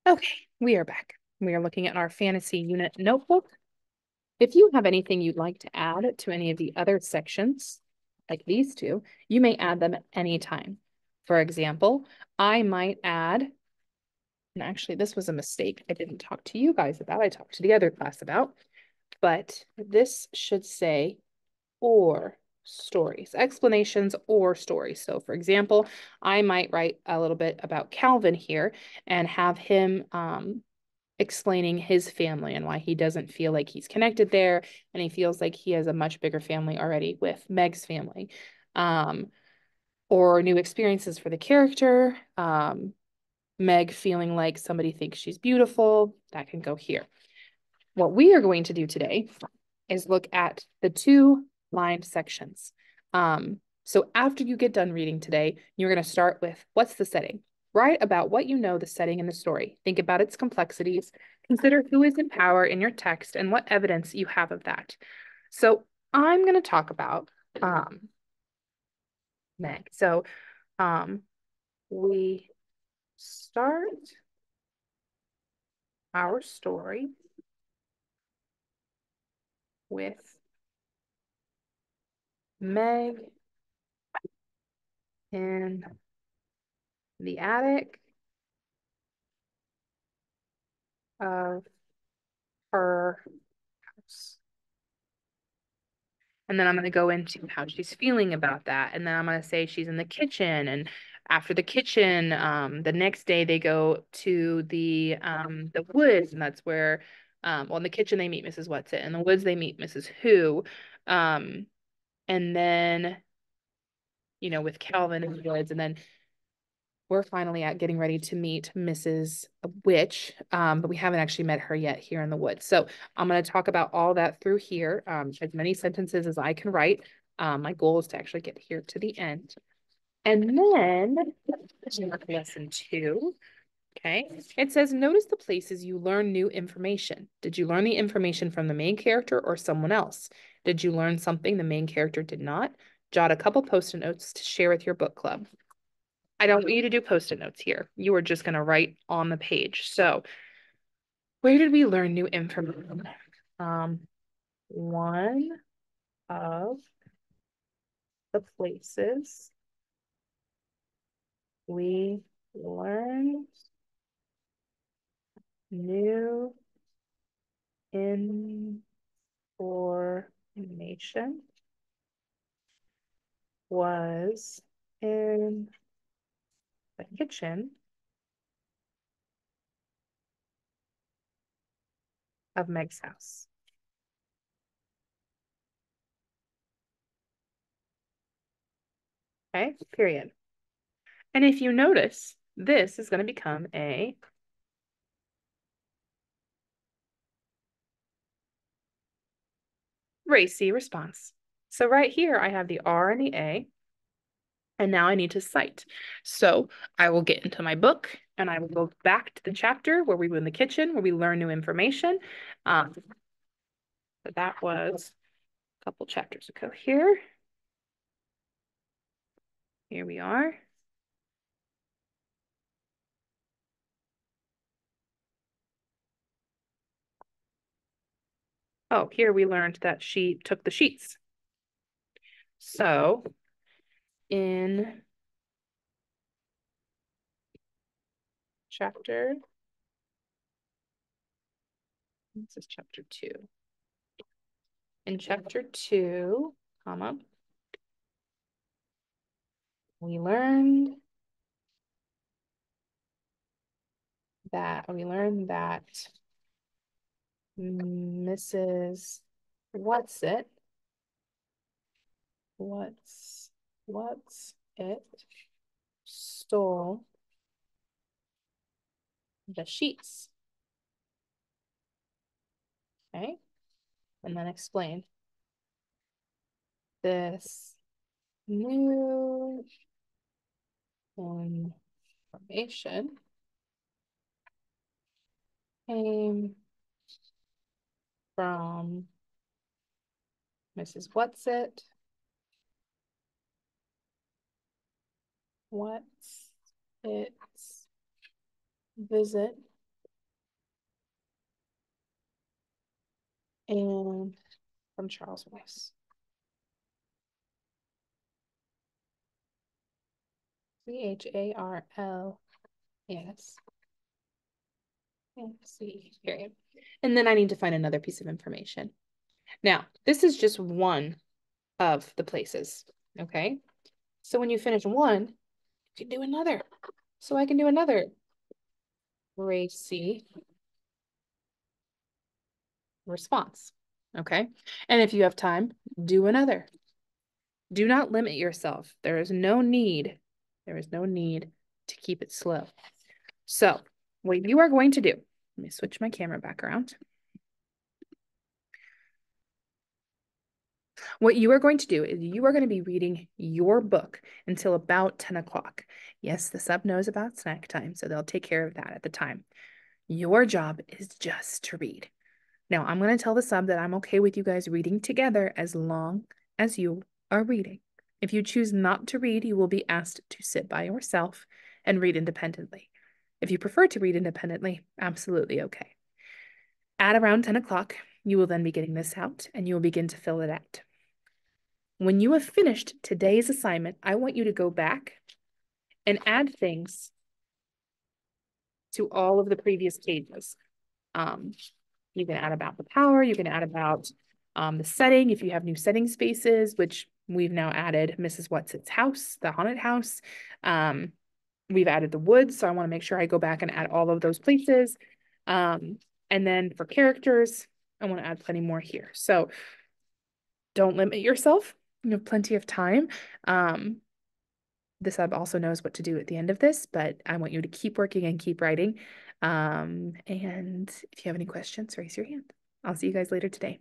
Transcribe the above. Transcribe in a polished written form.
Okay, we are back. We are looking at our fantasy unit notebook. If you have anything you'd like to add to any of the other sections, like these two, you may add them at any time. For example, I might add, and actually this was a mistake I didn't talk to you guys about, I talked to the other class about, but this should say or stories, explanations or stories. So for example, I might write a little bit about Calvin here and have him explaining his family and why he doesn't feel like he's connected there, and he feels like he has a much bigger family already with Meg's family. Um, or new experiences for the character. Meg feeling like somebody thinks she's beautiful, that can go here. What we are going to do today is look at the two lined sections. So after you get done reading today, you're going to start with what's the setting? Write about what you know the setting in the story. Think about its complexities. Consider who is in power in your text and what evidence you have of that. So I'm going to talk about Meg. So um, we start our story with Meg in the attic of her house. And then I'm going to go into how she's feeling about that. And then I'm going to say she's in the kitchen. And after the kitchen, the next day they go to the woods, and that's where well, in the kitchen they meet Mrs. Whatsit. In the woods they meet Mrs. Who. Um, and then, with Calvin in the woods, and then we're finally at getting ready to meet Mrs. Witch, but we haven't actually met her yet here in the woods. So I'm going to talk about all that through here, as many sentences as I can write. My goal is to actually get here to the end. And then lesson 2. Okay. It says, notice the places you learn new information. Did you learn the information from the main character or someone else? Did you learn something the main character did not? Jot a couple post-it notes to share with your book club. I don't want you to do post-it notes here. You are just going to write on the page. So, where did we learn new information? One of the places we learned new information was in the kitchen of Meg's house. Okay, period. And if you notice, this is going to become a racy response. So right here, I have the R and the A, and now I need to cite. So I will get into my book and I will go back to the chapter where we were in the kitchen, where we learn new information. So that was a couple chapters ago here. Here we are. Oh, here we learned that she took the sheets. So in chapter, this is chapter 2. In chapter 2, comma, we learned that Mrs. What's it stole the sheets. Okay, and then explain this new information came from Mrs. What's its visit And from Charles Weiss. Charles. Yes. C period. And then I need to find another piece of information. Now, this is just one of the places. Okay. So when you finish one, you can do another. So I can do another Racy response. Okay. And if you have time, do another. Do not limit yourself. There is no need. There is no need to keep it slow. So what you are going to do, let me switch my camera back around. What you are going to do is you are going to be reading your book until about 10 o'clock. Yes, the sub knows about snack time, so they'll take care of that at the time. Your job is just to read. Now, I'm going to tell the sub that I'm okay with you guys reading together as long as you are reading. If you choose not to read, you will be asked to sit by yourself and read independently. If you prefer to read independently, absolutely okay. At around 10 o'clock, you will then be getting this out and you will begin to fill it out. When you have finished today's assignment, I want you to go back and add things to all of the previous pages. You can add about the power, you can add about the setting, if you have new setting spaces, which we've now added Mrs. What's-Its house, the haunted house. We've added the woods, so I want to make sure I go back and add all of those places. And then for characters, I want to add plenty more here. So don't limit yourself. You have plenty of time. The sub also knows what to do at the end of this, but I want you to keep working and keep writing. And if you have any questions, raise your hand. I'll see you guys later today.